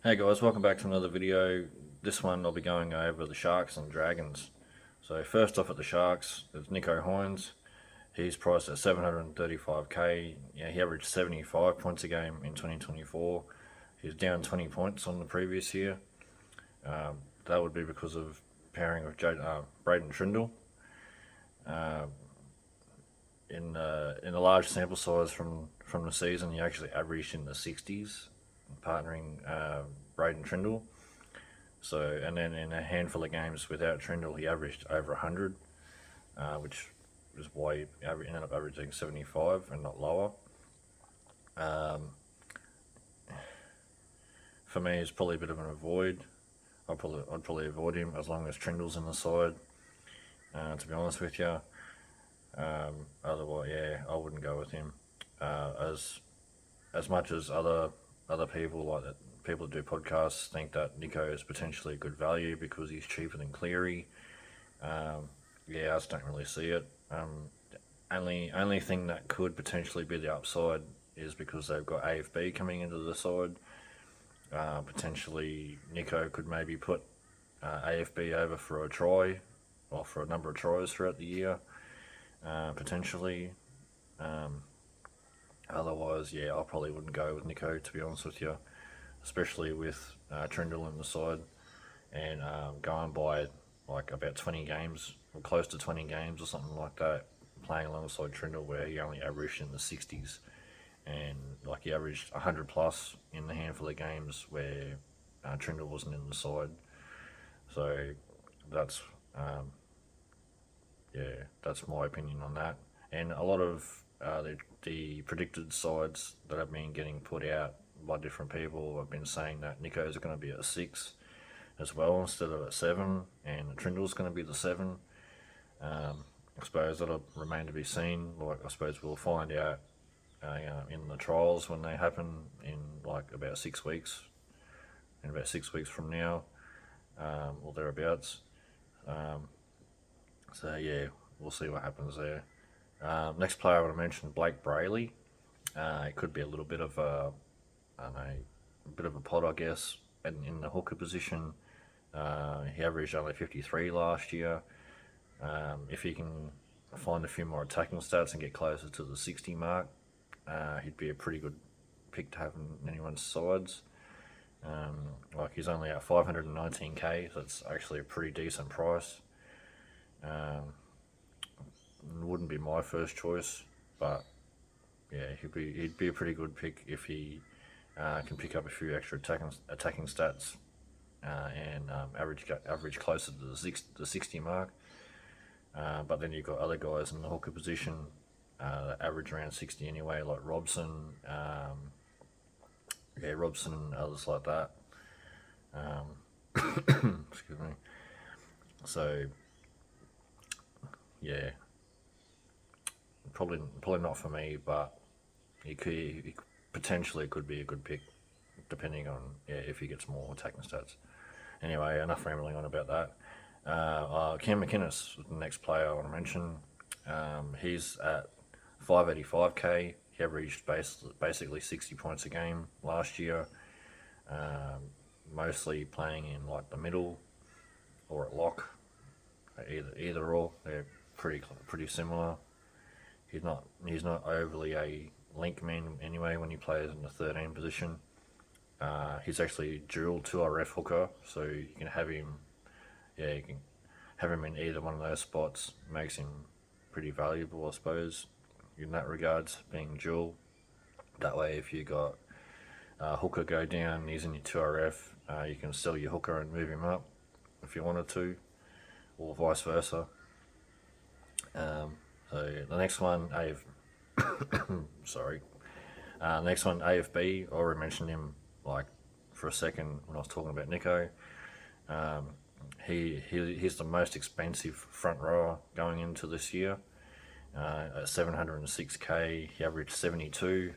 Hey guys, welcome back to another video. This one I'll be going over the Sharks and Dragons. So first off at the Sharks, there's Nico Hines. He's priced at 735k. Yeah, he averaged 75 points a game in 2024. He's down 20 points on the previous year. That would be because of pairing with Braden Trindle. In a large sample size from the season, he actually averaged in the 60s, partnering Braden Trindle. So, and then in a handful of games without Trindle, he averaged over 100, which is why he ended up averaging 75 and not lower. For me, it's probably a bit of an avoid. I'd probably avoid him as long as Trindle's in the side. To be honest with you, otherwise, yeah, I wouldn't go with him. As much as other people like that, people that do podcasts think that Nico is potentially good value because he's cheaper than Cleary. Yeah, I just don't really see it. Only thing that could potentially be the upside is because they've got AFB coming into the side. Potentially, Nico could maybe put AFB over for a try, or for a number of tries throughout the year, potentially. Otherwise, yeah, I probably wouldn't go with Nico, to be honest with you, especially with Trindle in the side and going by like about 20 games or close to 20 games or something like that, playing alongside Trindle where he only averaged in the 60s and like he averaged 100 plus in the handful of games where Trindle wasn't in the side. So that's yeah, that's my opinion on that. And a lot of the predicted sides that have been getting put out by different people have been saying that Nico's going to be at 6 as well instead of at 7, and Trindle's going to be the 7. I suppose that'll remain to be seen. Like, I suppose we'll find out in the trials when they happen in like about 6 weeks, in about 6 weeks from now, or thereabouts. So yeah, we'll see what happens there. Next player I want to mention, Blake Brayley. It could be a little bit of I don't know, a bit of a pot, I guess, in the hooker position. He averaged only 53 last year. If he can find a few more attacking stats and get closer to the 60 mark, he'd be a pretty good pick to have in anyone's sides. Like he's only at 519k, so that's actually a pretty decent price. Wouldn't be my first choice, but yeah, he'd be a pretty good pick if he can pick up a few extra attacking stats and average closer to the 60 mark. But then you've got other guys in the hooker position that average around 60 anyway, like Robson, Robson and others like that. Excuse me. So yeah, probably not for me, but he potentially could be a good pick depending on if he gets more attacking stats. Anyway, enough rambling on about that. Cam McInnes, the next player I want to mention. He's at 585k. He averaged basically 60 points a game last year, mostly playing in like the middle or at lock, either or. They're pretty similar. He's not overly a link man anyway when he plays in the 13 position. He's actually dual 2RF hooker, so you can have him. Yeah, you can have him in either one of those spots. Makes him pretty valuable, I suppose, in that regards, being dual. That way, if you got hooker go down, he's in your 2RF, you can sell your hooker and move him up if you wanted to, or vice versa. So the next one, sorry, next one, AFB. I already mentioned him like for a second when I was talking about Nico. He's the most expensive front rower going into this year. At 706k, he averaged 72.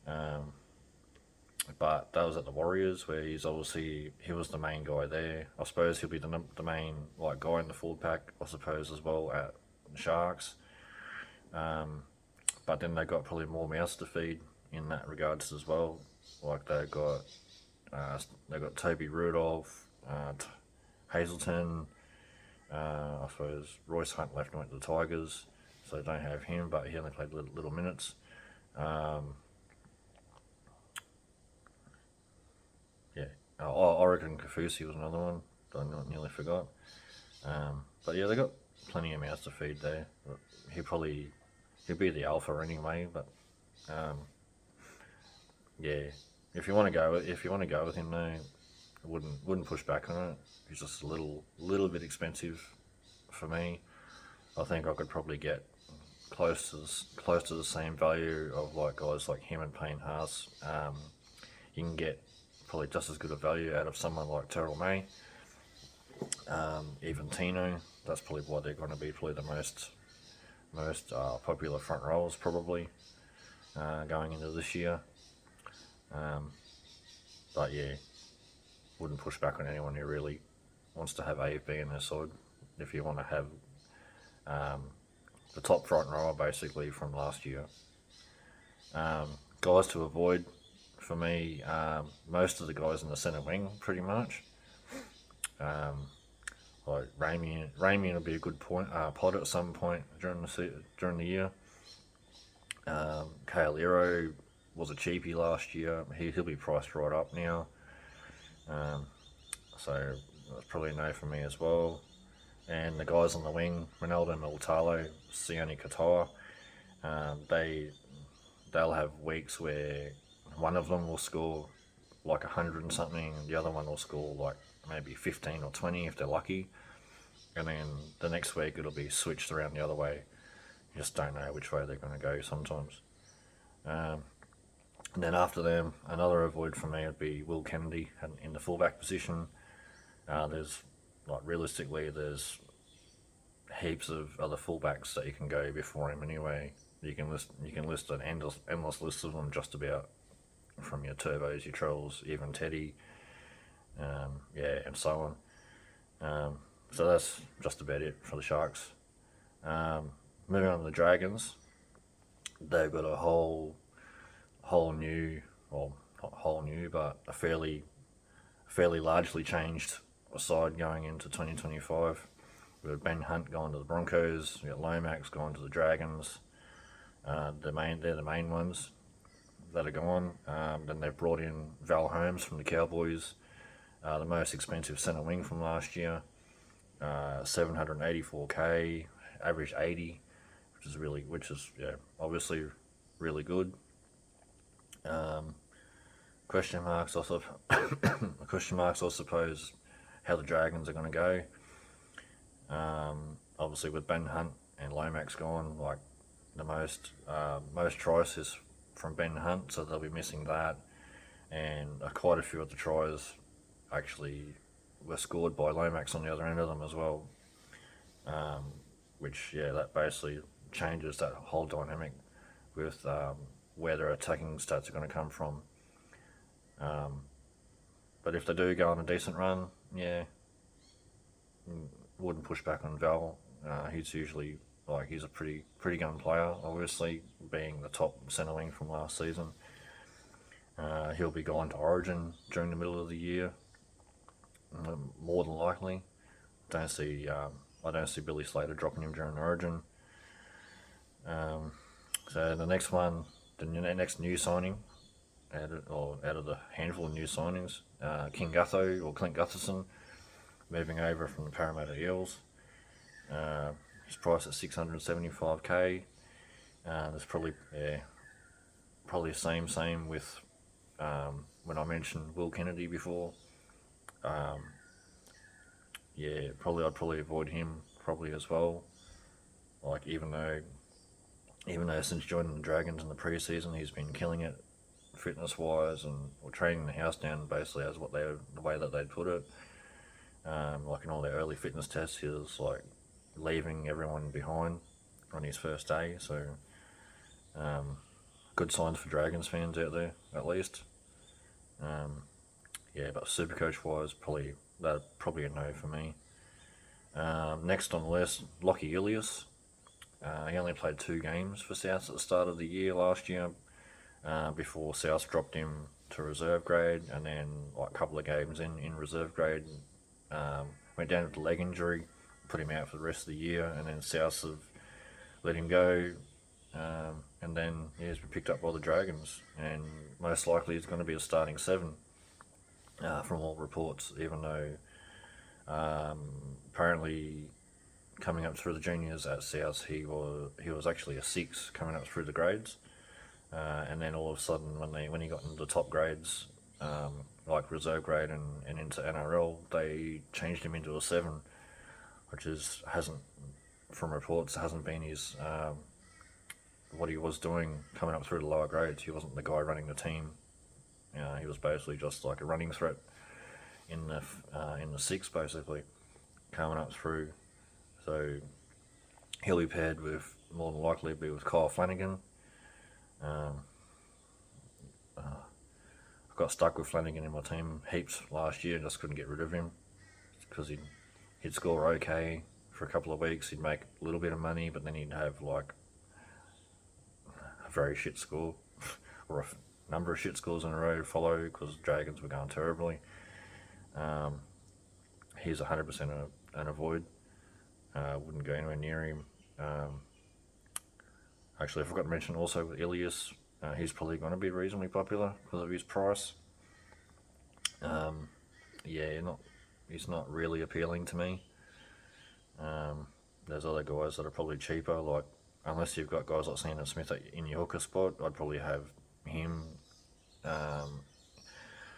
But that was at the Warriors, where he was the main guy there. I suppose he'll be the main like guy in the forward pack, I suppose, as well at Sharks. But then they got probably more mouths to feed in that regards as well. Like they got They've got Toby Rudolph, Hazelton. I suppose Royce Hunt left and went to the Tigers, so they don't have him, but he only played little minutes. Yeah, Oregon Kafusi was another one that I nearly forgot. But yeah, they got plenty of mouths to feed there. He'll be the alpha anyway. But yeah, if you want to go with him though, wouldn't push back on it. He's just a little bit expensive for me. I think I could probably get close to the same value of like guys like him and Payne Haas. You can get probably just as good a value out of someone like Terrell May, even Tino. That's probably why they're going to be probably the most popular front rowers probably going into this year. But yeah, wouldn't push back on anyone who really wants to have AFB in their side. If you want to have the top front rower basically from last year. Guys to avoid for me, most of the guys in the centre wing pretty much. Like Ramian will be a good pod at some point during the year. Kaolero was a cheapie last year. He'll be priced right up now. So that's probably a no for me as well. And the guys on the wing, Ronaldo Militalo, Sione Katoa, they'll have weeks where one of them will score like 100 and something, and the other one will score like maybe 15 or 20 if they're lucky. And then the next week it'll be switched around the other way. You just don't know which way they're going to go sometimes. And then after them, another avoid for me would be Will Kennedy in the fullback position. Realistically, there's heaps of other fullbacks that you can go before him anyway. You can list an endless list of them just about, from your Turbos, your Trolls, even Teddy, and so on. So that's just about it for the Sharks. Moving on to the Dragons, they've got a whole new, well, not whole new, but a fairly largely changed side going into 2025. We've got Ben Hunt going to the Broncos. We've got Lomax going to the Dragons. They're the main ones that are gone. Then they've brought in Val Holmes from the Cowboys, the most expensive centre wing from last year. 784k, average 80, which is obviously really good. Question marks, I suppose, how the Dragons are going to go. Obviously, with Ben Hunt and Lomax gone, like the most tries is from Ben Hunt, so they'll be missing that, and quite a few of the tries actually were scored by Lomax on the other end of them as well. That basically changes that whole dynamic with where their attacking stats are going to come from. But if they do go on a decent run, wouldn't push back on Val. He's usually he's a pretty gun player, obviously, being the top centre wing from last season. He'll be going to Origin during the middle of the year, more than likely. I don't see Billy Slater dropping him during Origin. So the next one, the next new signing, out of the handful of new signings, Clint Gutherson, moving over from the Parramatta Eels. His price at 675k. There's probably the same with when I mentioned Will Kennedy before. I'd probably avoid him probably as well. Like even though since joining the Dragons in the preseason, he's been killing it, fitness wise, or training the house down basically as the way that they'd put it. Like in all their early fitness tests, he was like leaving everyone behind on his first day. So good signs for Dragons fans out there, at least. But Supercoach wise, probably a no for me. Next on the list, Lockie Ilias. He only played 2 games for South at the start of the year last year, before South dropped him to reserve grade, and then like a couple of games in reserve grade, went down with a leg injury, put him out for the rest of the year, and then South have let him go, and then he's been picked up by the Dragons, and most likely he's going to be a starting 7, from all reports, even though apparently coming up through the juniors at South he was actually a 6 coming up through the grades, and then all of a sudden when he got into the top grades, like reserve grade and into NRL, they changed him into a 7, which hasn't, from reports, hasn't been his what he was doing coming up through the lower grades. He wasn't the guy running the team. He was basically just like a running threat in the 6, basically coming up through. So he'll be paired with, more than likely be with Kyle Flanagan. I got stuck with Flanagan in my team heaps last year and just couldn't get rid of him because he'd score okay for a couple of weeks. He'd make a little bit of money, but then he'd have like a very shit score or a number of shit scores in a row to follow because Dragons were going terribly. He's 100% an avoid. Wouldn't go anywhere near him. Actually, I forgot to mention also with Ilias, he's probably going to be reasonably popular because of his price. He's not really appealing to me. There's other guys that are probably cheaper, like unless you've got guys like Sandon Smith in your hooker spot, I'd probably have him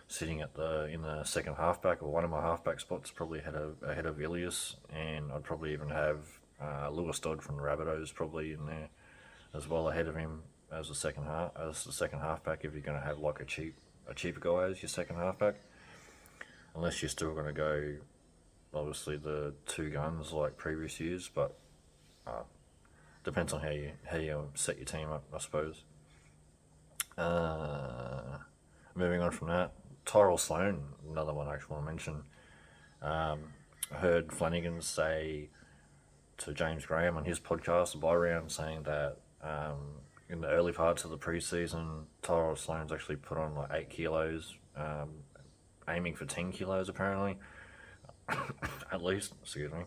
sitting in the second halfback, or one of my halfback spots, probably ahead of Ilias, and I'd probably even have Lewis Dodd from the Rabbitohs probably in there as well ahead of him as the second halfback if you're going to have like a cheaper guy as your second halfback, unless you're still going to go obviously the 2 guns like previous years, but depends on how you set your team up, I suppose. Moving on from that, Tyrell Sloan, another one I actually want to mention. I heard Flanagan say to James Graham on his podcast, the Buy Round, saying that in the early parts of the preseason, Tyrell Sloan's actually put on like 8 kilos, aiming for 10 kilos apparently, at least, excuse me.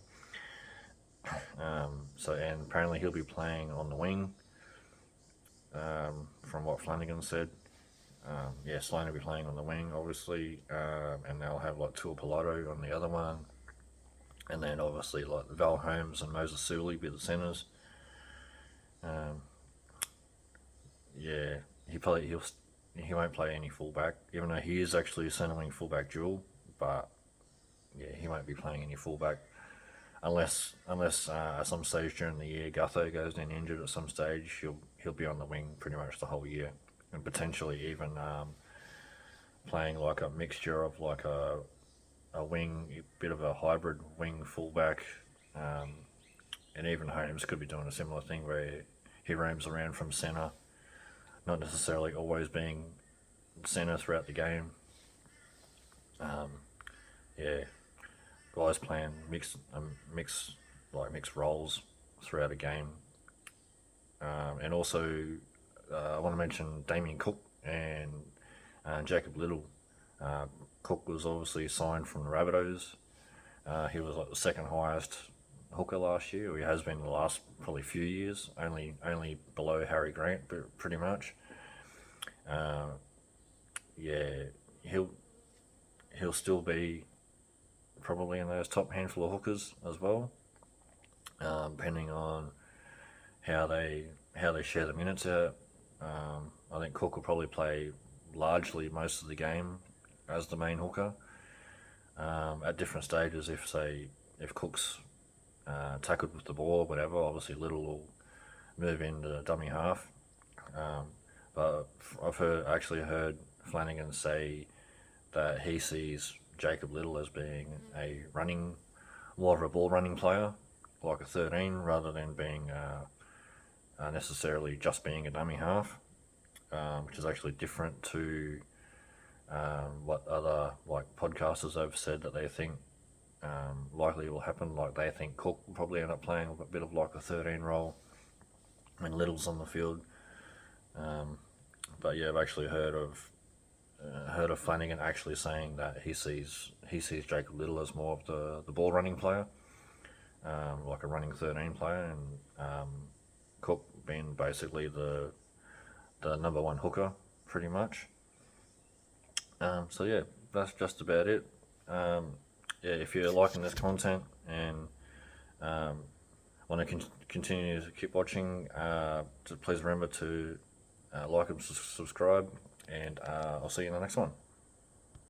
And apparently he'll be playing on the wing, from what Flanagan said. Sloan will be playing on the wing, obviously, and they'll have like Tua Pilato on the other one, and then obviously like Val Holmes and Moses Suli be the centres. He won't play any fullback, even though he is actually a centre wing fullback dual, but he won't be playing any fullback unless at some stage during the year Gutho goes down injured at some stage. He'll be on the wing pretty much the whole year, and potentially even playing like a mixture of like a wing, a bit of a hybrid wing fullback, and even Holmes could be doing a similar thing where he roams around from centre, not necessarily always being centre throughout the game. Guys playing mixed roles throughout a game, and also I want to mention Damien Cook and Jacob Little. Cook was obviously signed from the Rabbitohs. He was like the second highest hooker last year, or he has been the last probably few years, only below Harry Grant, but pretty much. He'll still be probably in those top handful of hookers as well, depending on how they share the minutes out. I think Cook will probably play largely most of the game as the main hooker. At different stages, if Cook's tackled with the ball or whatever, obviously Little will move into dummy half. But I've heard Flanagan say that he sees Jacob Little as being more of a ball running player, like a 13, rather than being necessarily just being a dummy half, which is actually different to what other like podcasters have said that they think likely will happen. Like they think Cook will probably end up playing a bit of like a 13 role when Little's on the field. I've actually heard of heard of Flanagan actually saying that he sees Jacob Little as more of the ball running player, like a running 13 player, and Cook being basically the number one hooker, pretty much. So yeah, that's just about it. Yeah, if you're liking this content and want to continue to keep watching, please remember to like and subscribe, and I'll see you in the next one.